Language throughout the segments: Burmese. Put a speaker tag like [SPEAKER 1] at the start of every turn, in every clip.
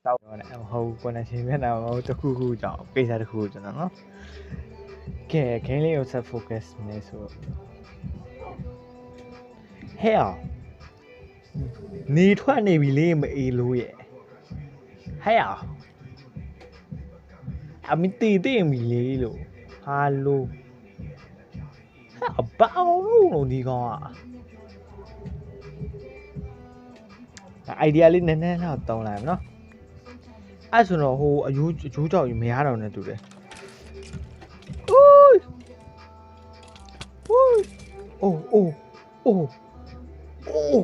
[SPEAKER 1] တောက်တော့လည်းမဟုတ်ကိုနေချင်းမျက်နှာမဟုတ်တခုခုကြောင့်ကိစ္စတခုကျွန်တော်နော်ကဲခင်းလေးကိုဆက် focus နေဆိုဟဲ့အောင်နေထွက်နေပြီလေမအေးလို့ရဲ့ဟဲ့အောင်အမတီးတင်ပြီလေလို့ဟာလို့ဟာဘာလို့ဒီကောင်อ่ะidea လေးနည်းနည်းတော့တောင်းလိုက်မယ်နော်အဲ့ဆိုတော့ဟိုအယိုးကြောက်ကြီးမရတော့နဲ့တူတယ်အိုးအိုးအိုးအိုးအိုးအိုး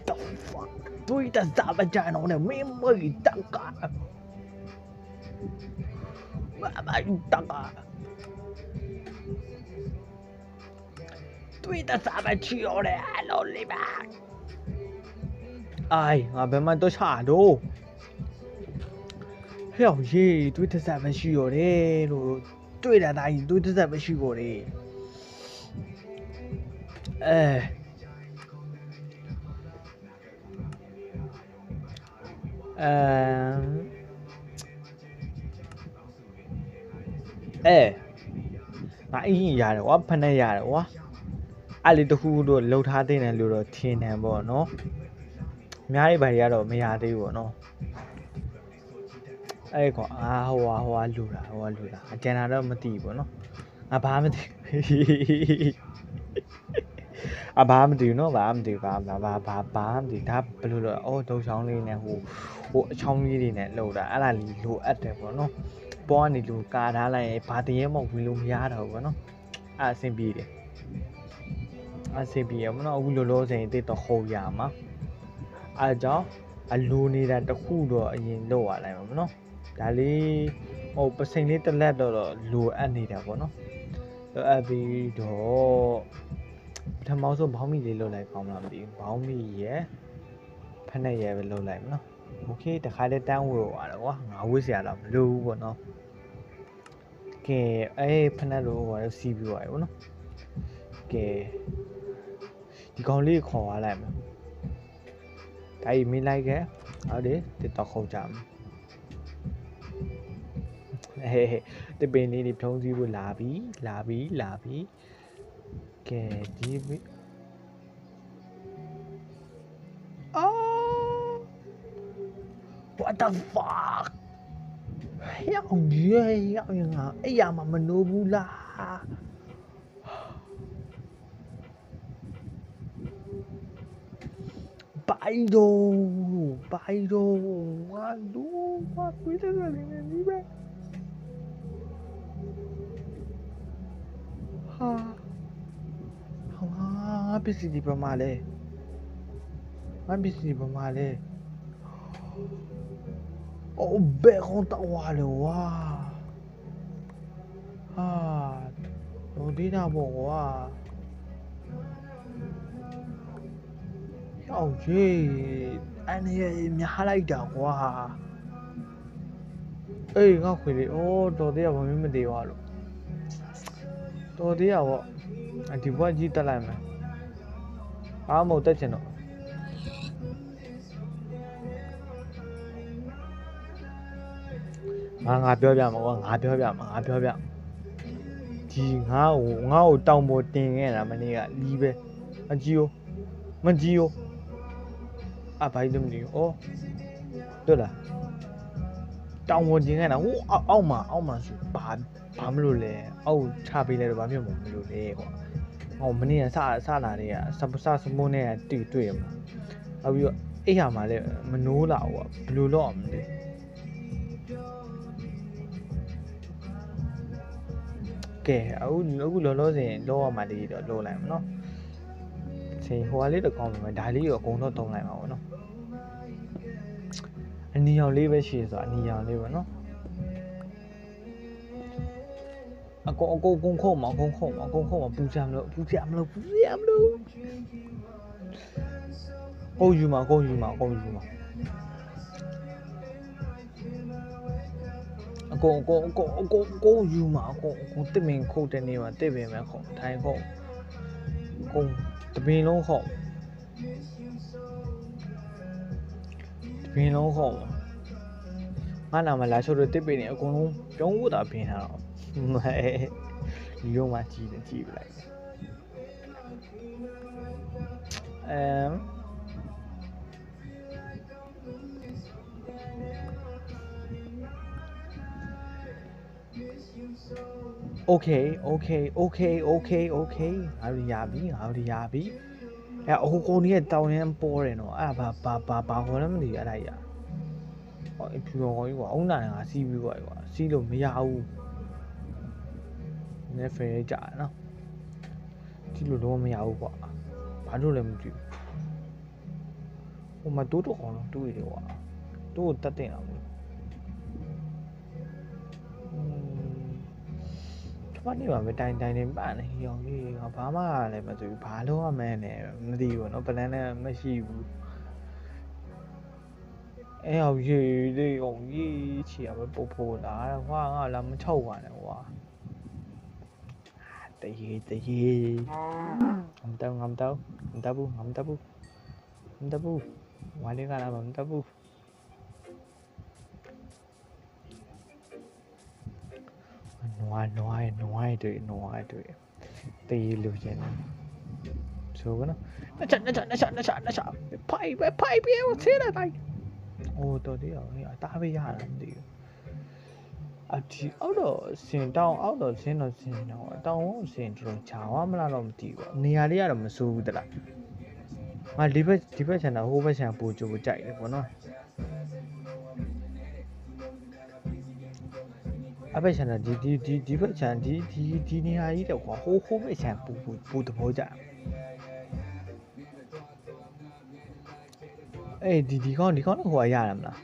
[SPEAKER 1] the fuck တွေ့တဲ့စားပကြတော့နဲ့မင်းမကြီးတက်ကဘာတက်ကတွေ့တဲ့စားပချီရောလေအလိုလေးပါ哎，我别买多差多。哎呦耶，对他咱们需要的咯，对了，大姨对他咱们需要的。哎，那已经压了，我喷的压了我。阿里都糊涂，楼塌的呢，楼到天天不喏。များလေးဘာတွေကတော့မရသေးဘူးပေါ့နော်အဲ့ကွာဟိုဟာလူတာအကျန်တာတော့မသိဘူးပေါ့နော်ဘာမသိဘာမသိဘူးနော်ဘာမသိဒါဘယ်လိုလဲအော်ဒုံချောင်းလေးနဲ့ဟိုအချောင်းလေးတွေနဲ့လှုပ်တာအဲ့ဒါလေးလိုအပ်တယ်ပေါ့နော်ပေါ်ကနေလူကာထားလိုက်ရင်ဘာတရေမောက်ဝင်လို့မရတော့ဘူးပေါ့နော်အဲ့အဆင်ပြေတယ်ပေါ့နော်အခုလောလောဆယ်တိတ်တော့ဟိုရမှာအားကြောင့်အလိုနေတာတခုတော့အရင်လောက်ရလိုက်မှာပေါ့နော်ဒါလေးဟိုပစိန်လေးတစ်လက်တော့လိုအပ်နေတာပေါ့နော်လိုအပ်ပြီးတော့ပထမဆုံးဘောင်းမီလေးလောက်လိုက်ကောင်းမလားမသိဘူးဘောင်းမီရဲ့ဖက်နဲ့ရဲ့ပဲလောက်လိုက်မနော်โอเคတခါလေးတန်းဝေသွားတယ်ကွာငါဝေးစရာတော့မလိုဘူးပေါ့နော်ကဲဖက်နဲ့လို့ဟိုတော့စီးပြီးသွားပြီပေါ့နော်ကဲဒီကောင်လေးခေါ်သွားလိုက်မယ်ဒါကြီးမင်းလိုက်ခဲ့ဟုတ်တယ်TikTok ခေါ်ကြမယ်တပင်းလေးတွေဖြုံးစည်းဖို့လာပြီကဲဒီအော် what the fuck ရောက်ရင်ငါအဲ့ရမှာမနိုးဘူးလား拜托，我对这个里面你呗，别是你不买嘞，哦，别红到我了哇，我对他不哇。哦耶，安尼咪下来的哇！哎，我回来哦，到底要我们没得话了，到底要我，ဒီဘွားကြီးတက်လိုက်မယ်အားမဟုတ်တက်ချင်တော့ငါပြောပြမှာကွာငါပြောပြဒီငါ့ကိုတောင်ပေါ်တင်ခဲ့တာမနေ့ကလီးပဲမကြည့်ရောဘာလို့မကြည့်ဩတွေ့လားတောင်ပေါ်တင်ခဲ့တာဟိုအောက်မှာဆိုဘာမလို့လဲအောက်ချပေးလိုက်တော့ဘာဖြစ်မလို့လဲကွာဟောမနေ့ကစလာတွေကစမုန်းနဲ့တွေ့ရမှာနောက်ပြီးတော့အဲ့ဟာမှာလည်းမနိုးလာဘူးကွာဘယ်လိုလုပ်အောင်မလဲကဲအခုလောလောဆယ်လောရမှာလေးတော့လောလိုက်မှာနော်ချိန်ဟိုကလေးတော့ကောင်းပြီဒါလေးကိုအကုန်တော့တုံးလိုက်မှာပေါ့နော်အနီရောင်လေးပဲရှိဆိုအနီရောင်လေးပဲနော်အကုန်ခုံမပူကြမလို့ကိုယူမှာအကုန်ယူမှာတစ်မင်ခုတ်တဲ့နေမှာတစ်ပင်ပဲခုတ်ထိုင်ခုတ်တပင်လုံးခုတ် ဘင်းလုံးခုံငါနာမလာချိုးတော့တစ်ပင်နေအကုန်လုံးပြုံးဖို့တာဘင်းထားတော့ဒီလိုမှကြည့်တယ်ကြည့်ပလိုက်โอเคငါတို့ရပြီအဟိုကိုကြီးတောင်းရမ်းပေါ်တယ်နော်အဲ့ဘာခေါ်လဲမသိဘူးအဲ့ဒါကြီးဟောဖြူတော်ကြီးကွာအုံနာငါစီးပြီးကွာစီးလို့မရဘူးနည်းဖယ်ကြနော်စီးလို့တော့မရဘူးကွာဘာလို့လဲမသိဘူးဟိုမှာတိုးအောင်တော့တွေးတယ်ကွာတိုးတက်တင်အောင်ဘာနေမှာပဲတိုင်နေပန့်နေရောင်ကြီးငါဘာမှလည်းမသိဘူးဘာလို့ရမလဲနဲ့မသိဘူးเนาะ plan နဲ့မရှိဘူးအဲ့အောင်ရေးလေးအောင်ရေးချီရပဲပို့လာဟွာငါလာမချောက်ပါနဲ့ဟွာတရေငမ်တောဘူးဝါလေးကလာမတောဘူးနွားတွေတေးလူချင်းဆိုကနော်နှချဖိုက်ပဲဆင်းလိုက်အိုးတော်သေးအောင်အသားပဲရတာမသိဘူးအဒီအောက်တော့ဆင်းတောင်းအောက်တော့ဆင်းတော့တောင်းဆင်းတော့ဂျာဝမလားတော့မသိဘူးနေရာလေးကတော့မစိုးဘူးတလားငါဒီဘက်ခြံတော့ဟိုဘက်ခြံပူကြိုကြိုက်တယ်ပေါ့နော်အဘက်ချန်ဒီဘက်ချန်ဒီနေရာကြီးတော့ကွာဟိုဘက်ချန်ပူတဘောကြအေးဒီကောင်းတော့ဟိုရရမလား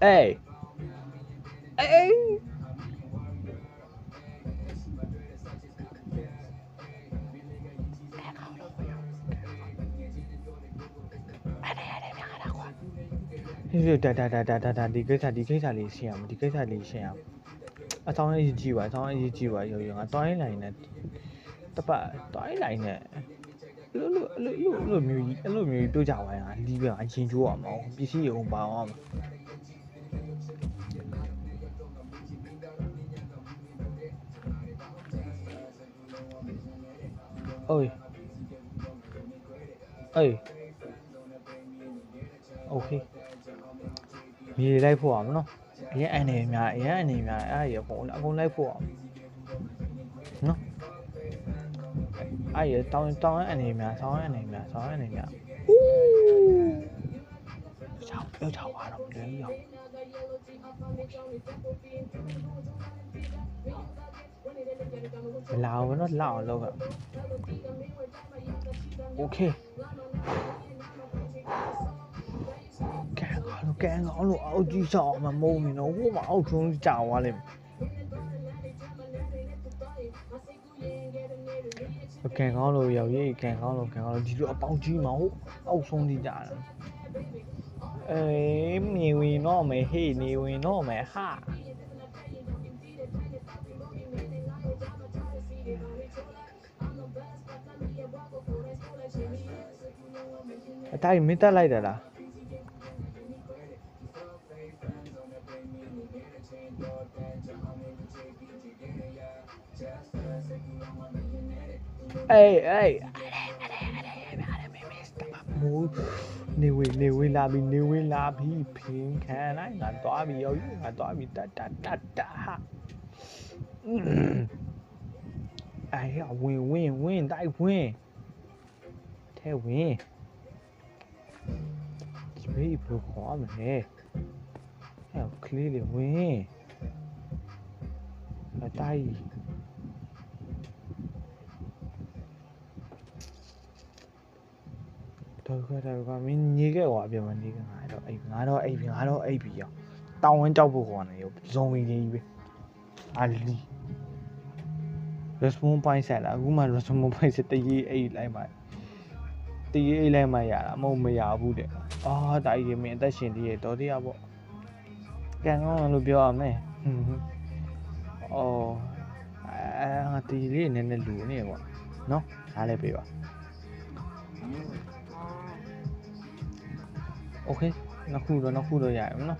[SPEAKER 1] အေးဒါဒီကိစ္စလေးရှင်းအောင်အဆောင်အရေးကြီးပါရောငါတွိုင်းလိုက်နဲ့တပတ်တွိုင်းလိုက်နဲ့အဲ့လိုမျိုးတို့ကြပါရင်လီးပြန်အချင်းချိုးအောင်ပစ္စည်းရုံပါအောင်အေးโอเคမြေလိုက်ဖို့အောင်နော်အရင်အနေများအဲ့ရပုံအကုန်လိုက်ဖို့အောင်နော်အဲ့ရတောင်းအနေများဆောင်းအနေများဦးချောက်သွားတော့လေရောလာအောင်နော်လောက်အောင်လုပ်ခဲ့โอเคကန်ကောင်းလို့အောက်ကြီးချောက်မမုံနေတော့ဟိုမှာအောက်ဆုံးကြာသွားလိမ့်မယ်ကန်ကောင်းလို့ရောက်ရေးကန်ကောင်းလို့ဒီလိုအပေါင်းကြီးမဟုတ်အောက်ဆုံးကြီးကြာတယ်အေးနေဝင်တော့မယ်ဟေးနေဝင်တော့မယ်ဟာအတိုင်းမင်းတက်လိုက်တယ်လားအေးနေဝင်လာပြီဖင်ခံလိုက်ငါသွားပြီရောက်ငါသွားပြီတဟာအေးဝင်တိုက်ဝင်ထဲဝင်ဒီဘေးဘလို့ခေါ်မလဲအဲ့ကလေးလေးဝင်အတိုင်းတော့မင်းညီခဲ့ကွာပြန်မနေကငါတော့အိပ်ပြီရောတောင်းဝင်းကြောက်ဖို့ခေါ်နေရောဇုံဝင်ကြီးပဲအာလီ response point ဆက်လာအခုမှ response point ဆက်တရေးအိတ်လိုက်မှရတာမရဘူးတဲ့အာတာကြီးမင်းအသက်ရှင်သေးရတော်သေးရပေါ့ကန်ကောင်းလို့ပြောရမယ်အော်ငါတီလေးနည်းနည်းလူနေကွာနော်အားလည်းပေးပါ โอเคနှစ်ခုတော့ရရမနော်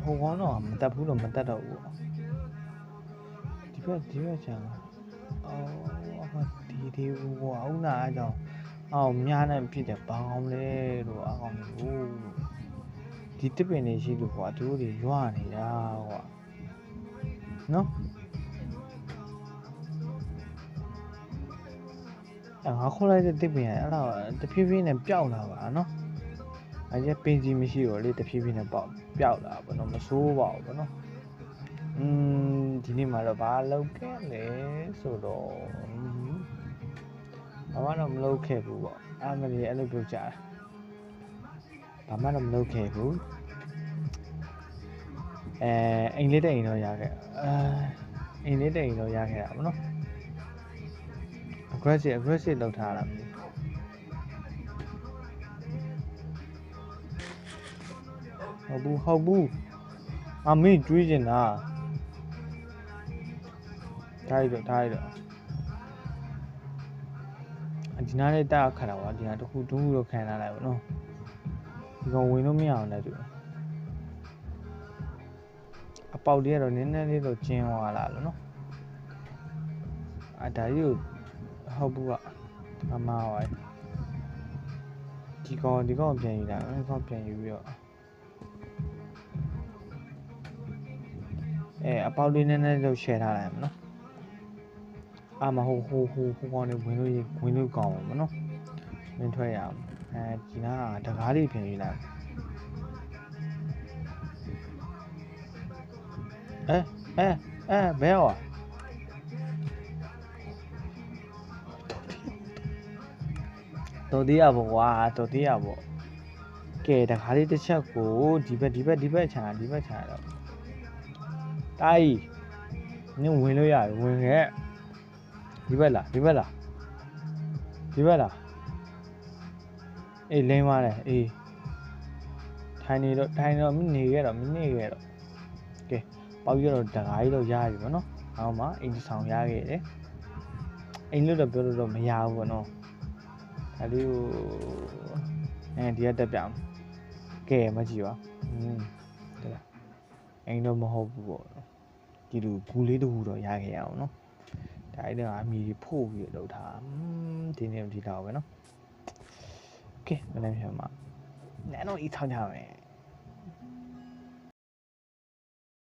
[SPEAKER 1] ဟိုကောင်းတော့မတက်ဘူးတော့မတက်တော့ဘူးဒီဘက်ချမ်းအော်ဒီဟိုအောင်နာအကြောင်းအော်မြားနဲ့ဖြစ်တယ်ဘာအောင်လဲလို့အကောင်လို့ဒီတစ်ပင်နေရှိလို့ကွာသူတို့တွေရွာနေတာကွာနော်ငါခေါ်လိုက်တဲ့တစ်ပင်အဲ့တော့တဖြည်းဖြည်းနဲ့ပျောက်လာပါနော်အဲ့ကျပင်စီမရှိတော့လေတဖြည်းဖြည်းနဲ့ပျောက်လာပါတော့မဆိုးပါဘူးဗောနော်ဒီနေ့မှာတော့ဘာလုပ်ခဲ့လဲဆိုတော့ဘာမှတော့မလုပ်ခဲ့ဘူးပေါ့အမလေးအဲ့လိုပြောကြတာဘာမှတော့မလုပ်ခဲ့ဘူးအိမ်လေးတိန်တော့ရခဲ့အိမ်လေးတိန်တော့ရခဲ့တာဗောနော် aggressive လောက်ထားတာဟုတ်ဘူးအမေတွေးကျင်တာထားရတော့ဒီနားလေးတက်ခါတာကွာဒီနားတစ်ခုတော့ခံထားလိုက်ပါနော်ဒီကောင်ဝင်လို့မရအောင်လည်းသူအပေါက်လေးကတော့နည်းနည်းလေးတော့ကျင်းသွားလာလို့နော်ဒါကြီးကိုဟုတ်ဘူးကအမားပါဒီကောင်ပြန်ယူလာဒီကောင်ပြန်ယူပြီးတော့အပေါက်လေးနည်းနည်းတော့ share ထားလိုက်မှာနော်အာမဟိုကောင်လေးဝင်လို့ကောင်းပါမနော်မင်းထွက်ရအောင်ဒီနားတကားလေးပြန်ယူလိုက်ဘယ်ရောတော်သေးရပေါ့ကွာတော်သေးရပေါ့ကဲတခါလေးတစ်ချက်ကိုဒီဘက်ခြံတော့တိုင်းနင်းဝင်လို့ရတယ်ဝင်ခဲ့ဒီဘက်လားအေးလင်းသွားတယ်အေးထိုင်နေတော့မနေခဲ့တော့ကဲပေါက်ရတော့တခါကြီးတော့ရပြီပေါ့နော်အောက်မှာအိမ်ဆောင်ရခဲ့တယ်အိမ်လို့တော့ပြောလို့တော့မရဘူးပေါ့နော်ဒါလေးကိုဒီကတက်ပြအောင်ကဲမကြည့်ပါတဲ့လားအိမ်တော့မဟုတ်ဘူးပေါ့ဒီလိုဘူးလေးတစ်ခုတော့ရခဲ့ရအောင်နော်ဒါအဲ့တော့အမီဖို့ပြီးလောက်ထားဒီနေ့ဒီလောက်ပဲနော်โอเคမနေ့ပြန်မှာနန်းတော့ဤထောင်းကြမယ်